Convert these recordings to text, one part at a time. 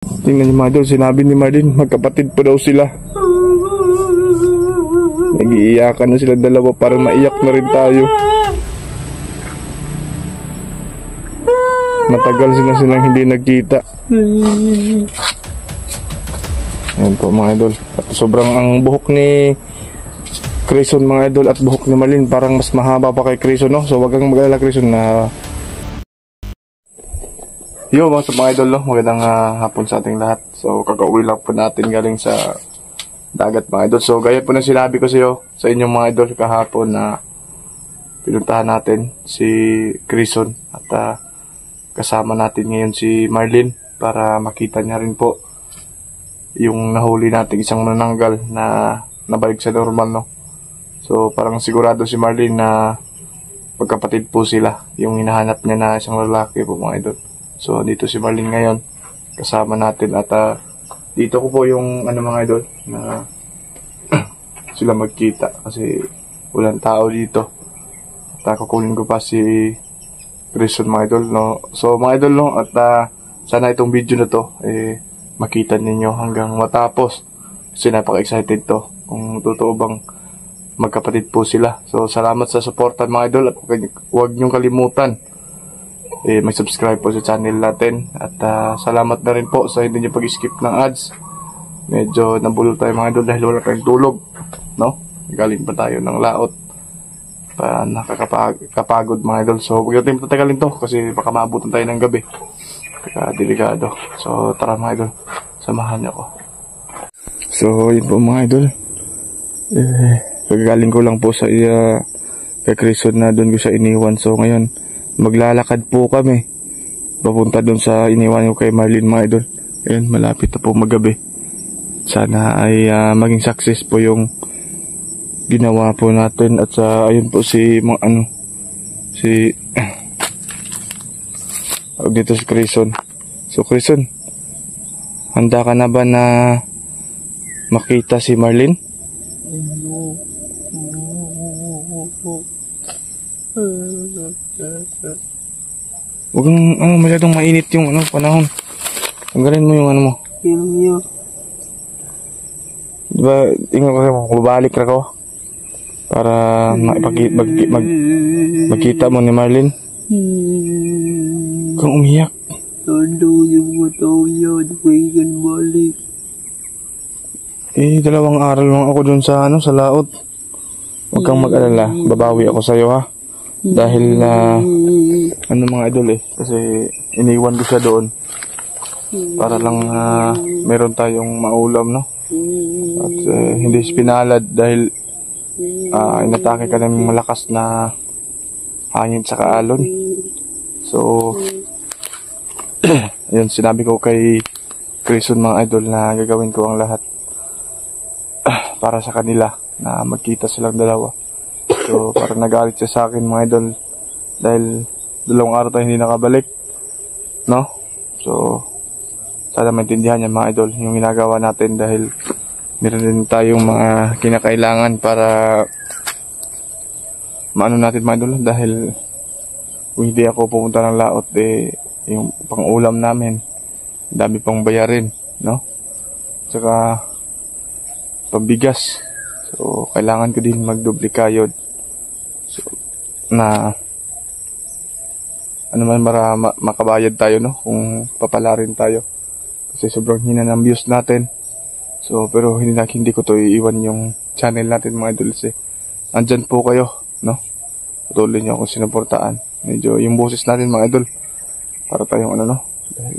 Tingnan niyo mga idol, sinabi ni Marlene, magkapatid po daw sila. Nag-iiyakan na sila dalawa, parang maiyak na rin tayo. Matagal silang hindi nagkita. Ayan po mga idol. At sobrang ang buhok ni Crison mga idol at buhok ni Marlene parang mas mahaba pa kay Crison, no? So wag kang mag-alala Crison na what's up mga idol, no? Magandang hapon sa ating lahat. So kaka-uwi lang po natin galing sa dagat mga idol. So gaya po na sinabi ko sa inyong mga idol kahapon na pinuntahan natin si Crison at kasama natin ngayon si Marlene para makita niya rin po yung nahuli nating isang manananggal na nabalik sa normal, no? So parang sigurado si Marlene na magkapatid po sila, yung hinahanap niya na isang lalaki po mga idol. So dito si Marlene ngayon kasama natin at dito ko po yung mga idol na sila magkita kasi walang tao dito. At kukunin ko pa si Crison mga idol, no? So mga idol, no? At sana itong video na to makita ninyo hanggang matapos kasi napaka-excited to kung totoo bang magkapatid po sila. So salamat sa suporta mga idol at huwag niyong kalimutan mag-subscribe po sa channel natin at salamat na rin po sa hindi niyo pag-skip ng ads. Medyo nabulol tayo mga idol dahil wala tayong tulog, no? Galing pa tayo ng laot. Nakakapagod mga idol. So huwag natin tatagalin to kasi baka maabutan tayo ng gabi. Kaya delikado. So tara mga idol, samahan niyo ako. So yun po mga idol, kagaling ko lang po sa kay Crison na doon ko siya iniwan. So ngayon maglalakad po kami papunta doon sa iniwan ko kay Marlene mga idol. Ayun, malapit na po magabi. Sana ay maging success po yung ginawa po natin at ayun po si dito si Crison. So Crison, handa ka na ba na makita si Marlene? Huwag kang masyadong mainit yung panahon. Tanggalin mo yung mo. Diba, tingnan ko sa'yo, babalik na ko para magkita mo ni Marlene. Kung umiyak. Dalawang araw lang ako dun sa laot. Huwag kang mag-alala, babawi ako sa'yo ha. Dahil mga idol kasi iniwan ko siya doon para lang meron tayong maulam, no? At hindi pinalad dahil inatake ka ng malakas na hangin sa alon. So yun, sinabi ko kay Crison mga idol na gagawin ko ang lahat para sa kanila na magkita silang dalawa. So parang nagalit siya sa akin mga idol dahil 2 araw tayo hindi nakabalik, no? So sana maintindihan niya mga idol yung ginagawa natin dahil meron din tayong mga kinakailangan para maano natin mga idol. Dahil kung hindi ako pumunta ng laot yung pang-ulam namin dami pang bayarin, no? Tsaka pambigas. So kailangan ko din magdoble kayod. So na para makabayad tayo, no? Kung papalarin tayo. Kasi sobrang hina ng views natin. So pero hindi ko to iiwan yung channel natin mga idol. Andyan po kayo, no? Patuloy niyo akong sinuportaan. Medyo yung boses natin mga idol para tayong dahil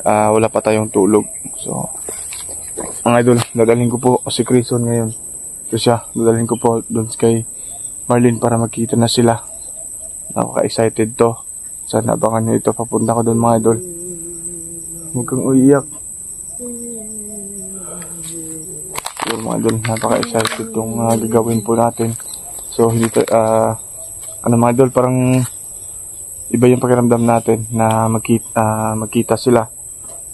wala pa tayong tulog. So mga idol, dadalhin ko po si Crison ngayon. So dadalhin ko po doon kay Marlene para magkita na sila. Napaka-excited to. Sana abangan nyo ito. Papunta ko doon mga idol. Huwag kang uiyak. So mga idol, napaka-excited itong gagawin po natin. So hindi mga idol, parang iba yung pakiramdam natin na magkita sila.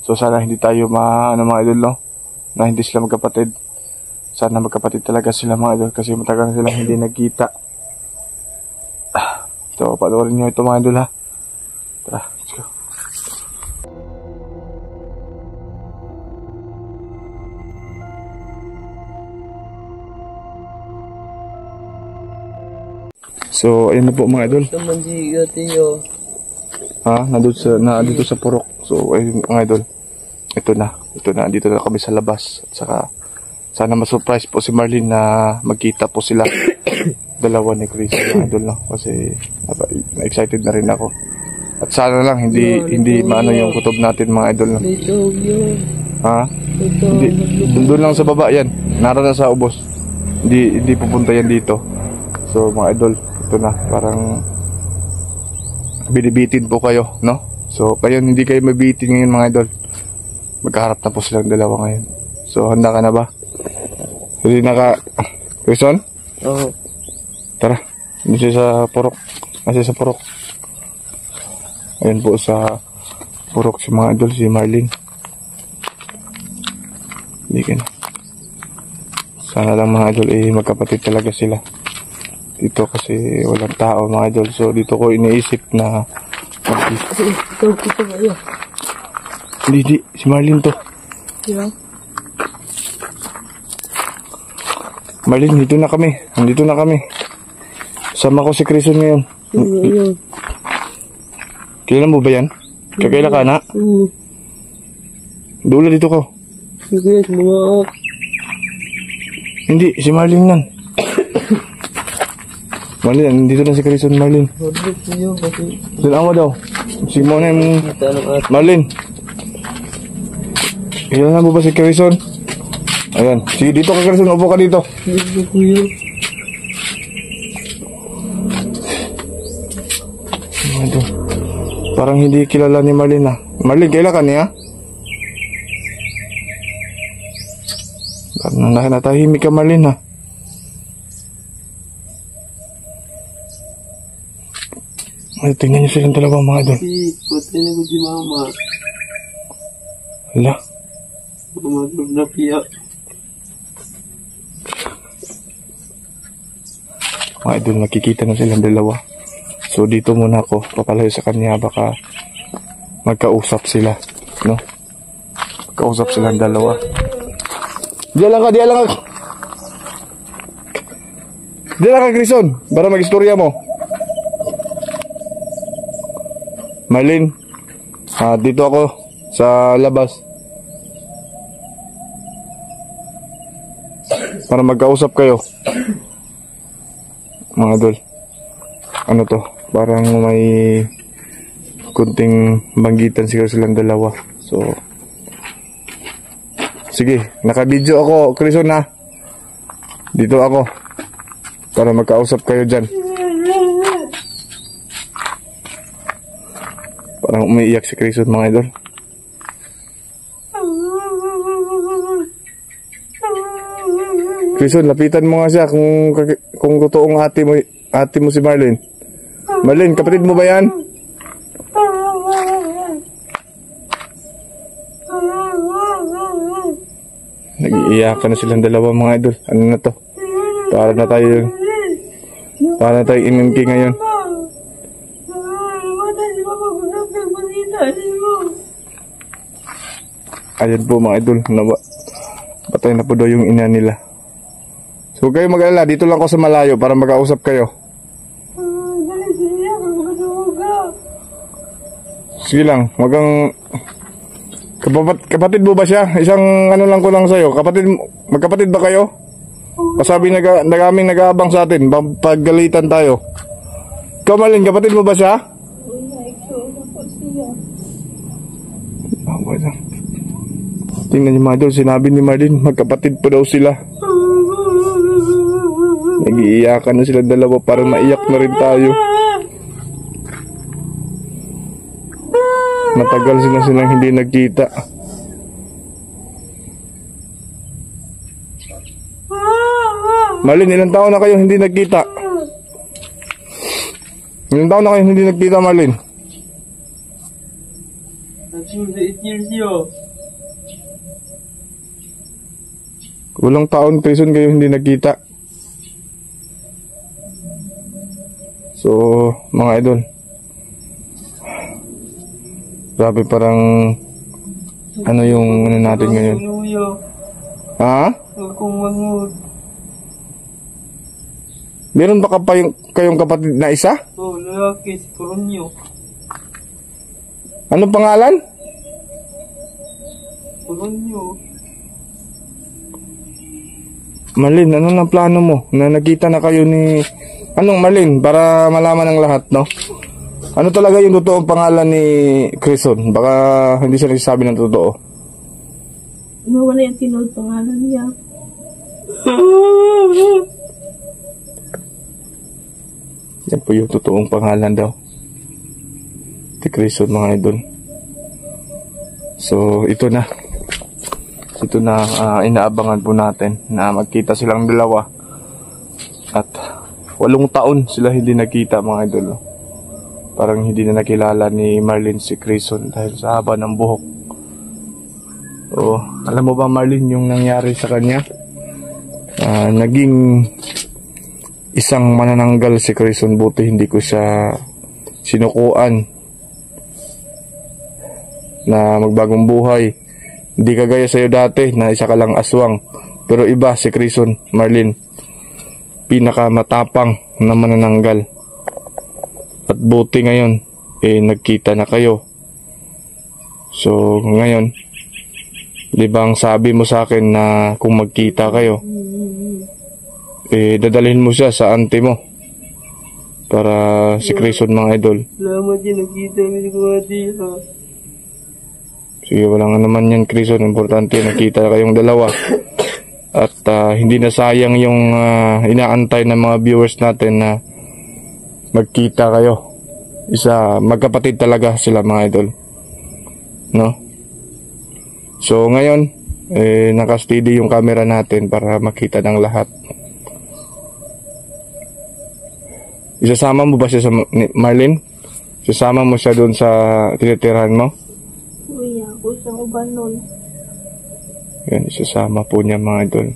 So sana hindi tayo mga idol, no? Na hindi sila magkapatid. Sana magkapatid talaga sila mga idol kasi matagal na silang hindi nagkita. So panoorin nyo ito mga idol ha. Tara, let's go. So, ayun na po mga idol. Naman si Tiyo. Ha? Nandito sa purok. So, ayun mga idol. Ito na. Dito na kami sa labas. At saka, sana ma-surprise po si Marlene na magkita po sila. Dalawa ni Chris, mga idol, no? Kasi, excited na rin ako. At sana lang, hindi maano yung kutob natin, mga idol, no? Dito yun. Ha? Doon lang sa baba yan. Naroon na sa ubos. Hindi pupunta yan dito. So, mga idol, ito na. Parang, binibitin po kayo, no? So, kayo hindi kayo mabitin ngayon, mga idol. Magkaharap na po silang dalawa ngayon. So, handa ka na ba? Hindi Quezon? Oo. Tara. Dito sa purok. Kasi sa purok. Ayun po sa purok si mga idol, si Marlene. Hindi ka na. Sana lang mga idol, magkapatid talaga sila. Dito kasi walang tao, mga idol. So, dito ko iniisip na Ito ba yun? Hindi, si Marlene to. Diba? Marlene, dito na kami. Nandito na kami. Sama ko si Crison ngayon. Yun. Kilala mo ba yan? Kakaila ka na? Oo. Dula dito ko. Sige, mga... Hindi, si Marlene yan. Marlene, nandito na si Crison, Marlene. Mabit niyo kasi... Doon mo daw. Sige mo na yung... Kita ng ate. Marlene. Kilala mo ba si Crison? Ayan. Sige, dito ka Crison. Upo ka dito. Dito kuya. Ito. Parang hindi kilala ni Marlene ah. Marlene, kailan ka niya? Parang natahimik ka Marlene ah. Ay, tingnan niyo silang dalawa mga idol. Patay na ko si mama. Hala. Mamadlog na piya. Mga idol, nakikita na silang dalawa. So dito muna ako papalayo sa kanya, baka magkausap sila, no? Magkausap silang dalawa. Diyan lang ka. Diyan lang ka, Crison, para mag-istorya mo. Marlene, dito ako sa labas. Para magkausap kayo. Mga idol. Ano to? Parang may kunting banggitan silang dalawa. So, sige, naka-video ako, Crison ha. Dito ako. Para magkausap kayo dyan. Parang umiiyak si Crison mga idol. Crison, lapitan mo nga siya kung totoong ate mo si Marlene. Marlene, kapatid mo ba yan? Nag-iiyakan na silang dalawa mga idol. Ano na to? Para na tayo inungki ngayon. Ayan po mga idol. Patay na po daw yung ina nila. So kayo mag-alala, dito lang ako sa malayo para magkausap kayo. Sige lang, kapatid mo ba siya? Isang ano lang ko lang sa'yo. Magkapatid ba kayo? Pasabi nagaming nag-aabang sa atin, paggalitan tayo. Ikaw Marlene, kapatid mo ba siya? Tingnan niyo mga idol, sinabi ni Marlene, magkapatid po daw sila. Nag-iiyakan na sila dalawa, parang maiyak na rin tayo. Matagal silang hindi nagkita. Marlene, ilang taon na kayo hindi nagkita? Ilang taon na kayo hindi nagkita, Marlene? 8 years yo. Walang taon, Crison, kayo hindi nagkita. So, mga idol, grabe, parang ano yung ano natin ngayon? Ha? Meron ba kayong kapatid na isa? Oh, lalaki, si Coronio. Anong pangalan? Coronio. Marlin, ano na plano mo? Na nakita na kayo ni... Anong Marlin? Para malaman ng lahat, no? Ano talaga yung totoong pangalan ni Crison? Baka hindi siya nagsasabi ng totoo. Nawala yung tinood pangalan niya. Yan po yung totoong pangalan daw. Ni Crison, mga idol. So, ito na. Ito na inaabangan po natin na magkita silang dalawa. At 8 taon sila hindi nakita, mga idol. Parang hindi na nakilala ni Marlin si Crison dahil sa haba ng buhok. Alam mo ba, Marlin, yung nangyari sa kanya? Naging isang manananggal si Crison. Buti hindi ko siya sinukuan na magbagong buhay. Hindi kagaya sa'yo dati na isa ka lang aswang. Pero iba si Crison, Marlin. Pinakamatapang na manananggal. At buti ngayon, nagkita na kayo. So, ngayon, di ba ang sabi mo sa akin na kung magkita kayo, dadalhin mo siya sa auntie mo. Para si Crison, mga idol. Salamat din, nakita kami ni Kuwati, ha. Sige, wala nga naman yan, Crison. Importante, nakita kayong dalawa. At hindi na sayang yung inaantay ng mga viewers natin na magkita kayo. Magkapatid talaga sila, mga idol. No? So, ngayon, naka-steady yung camera natin para makita ng lahat. Isasama mo ba siya sa Marlin? Isasama mo siya doon sa tinitirahan mo? Kuya, ako sa Ubanon. Yan, isasama po niya, mga idol.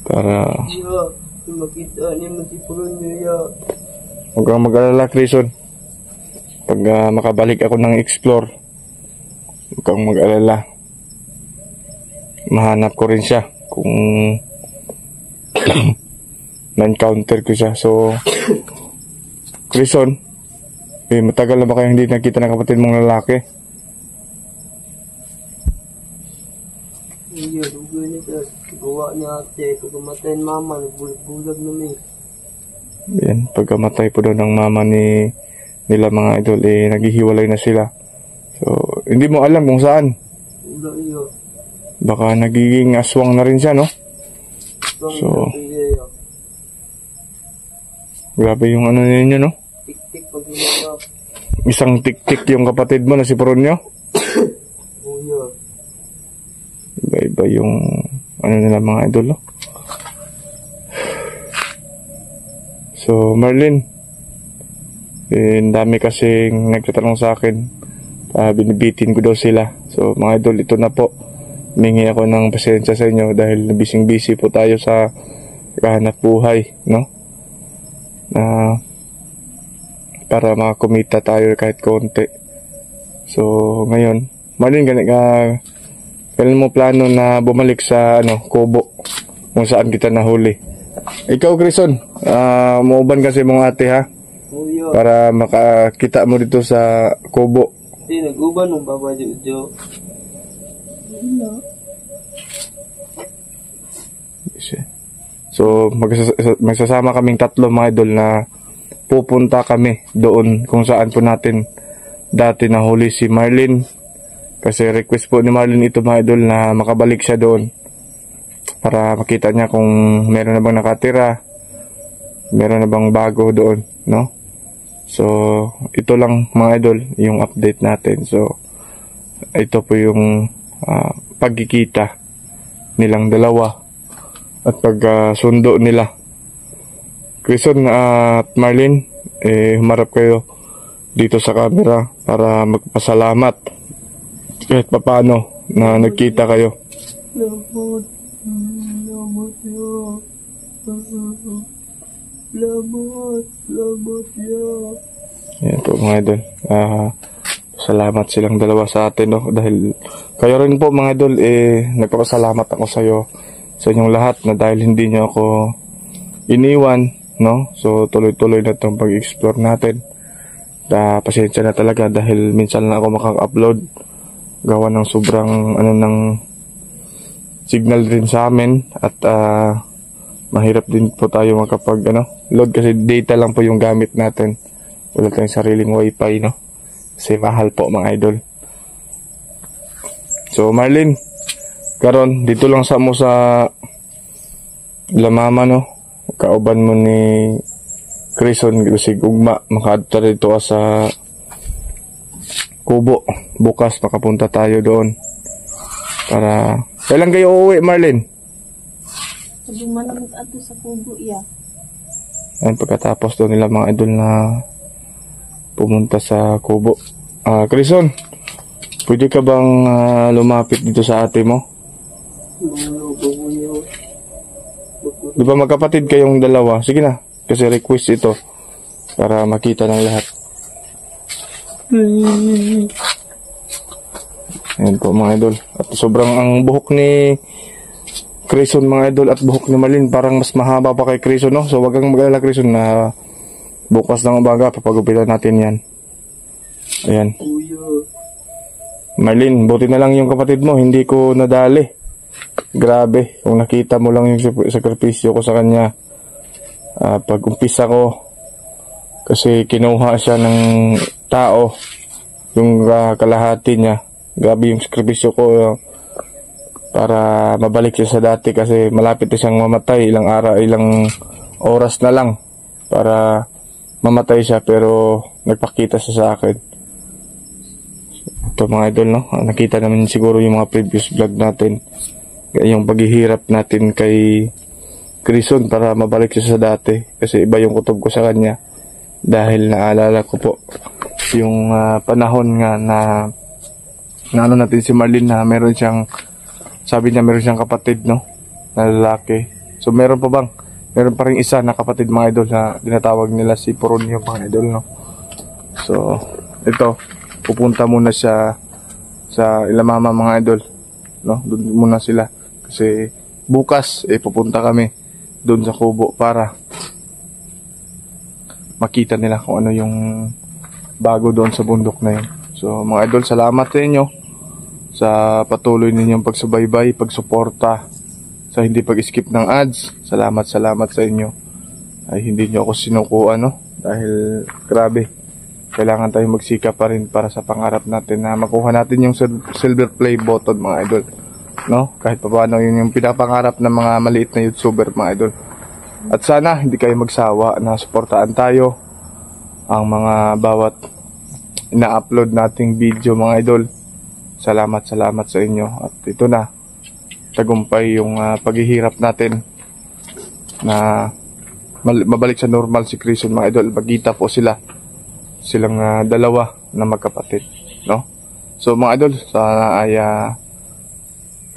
Para... Ya, makita niya mo si Coronio, ya. Huwag kang mag-alala, Crison. Pag makabalik ako ng explore, huwag kang mag-alala. Mahanap ko rin siya kung na-encounter ko siya. So, Crison, matagal na ba kayo hindi nakita ng kapatid mong lalaki? Iya, dugo niya sa gawa niya ate. Pagkamatay ng mama, nagbulag namin. Yan, pagkamatay po daw ng mama nila, mga idol, naghihiwalay na sila. So, hindi mo alam kung saan. Wala iya. Baka nagiging aswang na rin siya, no? So, grabe yung ano ninyo, no? Tik-tik pag niya. Isang tik-tik yung kapatid mo na si Coronio. Oh, iya. Iba-iba yung ano nila, mga idol, no? So, Marlin, dami kasing nagtatanong sa akin. Binibitin ko daw sila. So, mga idol, ito na po. Humingi ako ng pasensya sa inyo dahil busy po tayo sa kahanap buhay, no? Para makakumita tayo kahit konti. So, ngayon, Marlin, kailan mo plano na bumalik sa Kubo kung saan kita nahuli? Ikaw, Crison, mauban kasi mong ate, ha? Oh, iya. Para makakita mo dito sa Kubo. Hindi, nag-uban ng Baba Jojo. Hello. So, magsasama kaming 3, mga idol, na pupunta kami doon kung saan po natin dati nahuli si Marlin. Kasi request po ni Marlin ito, mga idol, na makabalik siya doon para makita niya kung meron na bang nakatira, meron na bang bago doon, no? So, ito lang, mga idol, yung update natin. So, ito po yung pagkikita nilang dalawa at pagsundo nila. Crison at Marlin, humarap kayo dito sa camera para magpasalamat kahit papano na nagkita kayo. Salamat. Salamat ya. Salamat ya. Yan po, mga idol. Salamat silang dalawa sa atin, no? Dahil kayo rin po, mga idol, nagpapasalamat ako sa iyo sa inyong lahat na dahil hindi nyo ako iniwan, no? So tuloy-tuloy na itong pag-explore natin. Pasensya na talaga dahil minsan lang ako makaka-upload gawa ng sobrang ng signal rin sa amin at mahirap din po tayo makapag load kasi data lang po yung gamit natin. Wala tayong sariling wifi, no? Kasi mahal po mga idol. So Marlin, karon dito lang sa mo sa Lamama, no? Kauban mo ni Crison kasi ugma makaadto dito ka sa Kubo. Bukas makapunta tayo doon. Para kailan kayo uuwi, Marlin? Sabi malamig ato sa Kubo, iya. Ayun, pagkatapos doon nila mga idol na pumunta sa Kubo. Crison, pwede ka bang lumapit dito sa ate mo? Di ba magkapatid kayong dalawa? Sige na, kasi request ito para makita ng lahat. Ayan po mga idol. At sobrang ang buhok ni Crison mga idol at buhok ni Marlin parang mas mahaba pa kay Crison, no? So wag kang mag-alala Crison na bukas ng umaga papagupitan natin yan. Ayan. Marlin, buti na lang yung kapatid mo, hindi ko nadali. Grabe, kung nakita mo lang yung sakripisyo ko sa kanya. Pag umpisa ko, kasi kinuha siya ng tao, yung kalahati niya. Grabe yung sakripisyo ko para mabalik siya sa dati kasi malapit na siyang mamatay. Ilang oras na lang para mamatay siya pero nagpakita siya sa akin. Ito mga idol, no? Nakita naman siguro yung mga previous vlog natin. Yung paghihirap natin kay Crison para mabalik siya sa dati. Kasi iba yung kutob ko sa kanya. Dahil naalala ko po yung panahon nga na natin si Marlin na meron siyang, sabi niya meron siyang kapatid, no? Na lalaki. So meron pa bang? Meron pa rin isa na kapatid mga idol na dinatawag nila si Poronio mga idol, no? So ito, pupunta muna siya sa Ilamama mga idol, no? Doon muna sila kasi bukas pupunta kami doon sa Kubo para makita nila kung ano yung bago doon sa bundok na yun. So mga idol, salamat sa inyo sa patuloy ninyong pagsubaybay, pagsuporta, sa hindi pag-skip ng ads. Salamat sa inyo. Ay hindi nyo ako sinukuan, no? Dahil grabe, kailangan tayong magsikap pa rin para sa pangarap natin na makuha natin yung silver play button mga idol, no? Kahit pa paano yun yung pinapangarap ng mga maliit na YouTuber mga idol. At sana hindi kayo magsawa na suportaan tayo ang mga bawat ina-upload nating video mga idol. Salamat sa inyo. At ito na, tagumpay yung paghihirap natin na mabalik sa normal si Crison mga idol. Magkita po silang dalawa na magkapatid, no? So mga idol, sana ay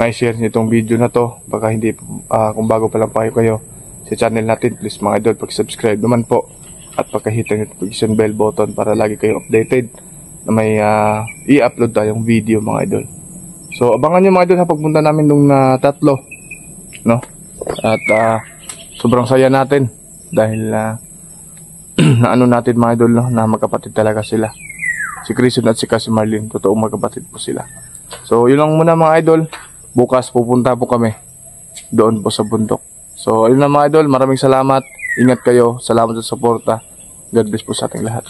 may share niyo itong video na to. Baka hindi kung bago pa lang kayo sa channel natin, please mga idol, pag-subscribe naman po at pagka-hit ang notification bell button para lagi kayo updated na may i-upload tayong video mga idol. So abangan nyo mga idol sa pagpunta namin nung tatlo, no? At sobrang saya natin dahil naano natin mga idol, no? Na magkapatid talaga sila, si Crison at si Marlin. Totoong magkapatid po sila. So yun lang muna mga idol. Bukas pupunta po kami doon po sa bundok. So ayun na mga idol, maraming salamat. Ingat kayo. Salamat sa suporta. God bless po sa ating lahat.